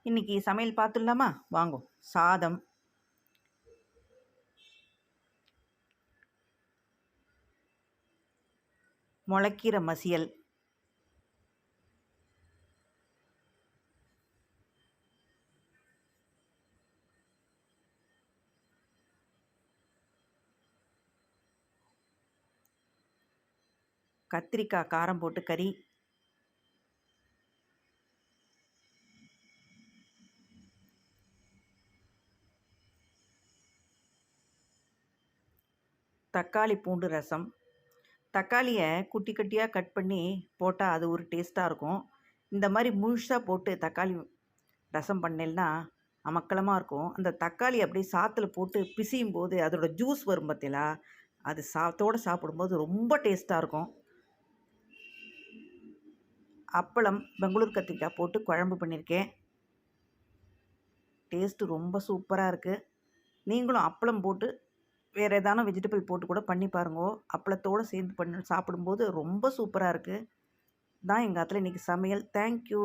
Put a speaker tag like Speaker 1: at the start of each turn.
Speaker 1: இன்றைக்கி சமையல் பார்த்துடலாமா? வாங்கோ. சாதம், முளைக்கீரை மசியல், கத்திரிக்காய் காரம் போட்டு கறி, தக்காளி பூண்டு ரசம். தக்காளியை குட்டி குட்டியாக கட் பண்ணி போட்டால் அது ஒரு டேஸ்ட்டாக இருக்கும். இந்த மாதிரி முழுசாக போட்டு தக்காளி ரசம் பண்ணேன்னா அமக்கலமாக இருக்கும். அந்த தக்காளி அப்படியே சாத்தில் போட்டு பிசியும் போது அதோடய ஜூஸ் வரும் பார்த்தீங்களா, அது சாத்தோடு சாப்பிடும்போது ரொம்ப டேஸ்ட்டாக இருக்கும். அப்பளம் பெங்களூர் கத்திரிக்காய் போட்டு குழம்பு பண்ணியிருக்கேன். டேஸ்ட்டு ரொம்ப சூப்பராக இருக்குது. நீங்களும் அப்பளம் போட்டு வேறு ஏதான வெஜிடபிள் போட்டு கூட பண்ணி பாருங்கோ. அப்பளத்தோடு சேர்ந்து சாப்பிடும்போது ரொம்ப சூப்பராக இருக்குது. தான் எங்கள் ஆத்தில் இன்றைக்கி சமையல். தேங்க்யூ.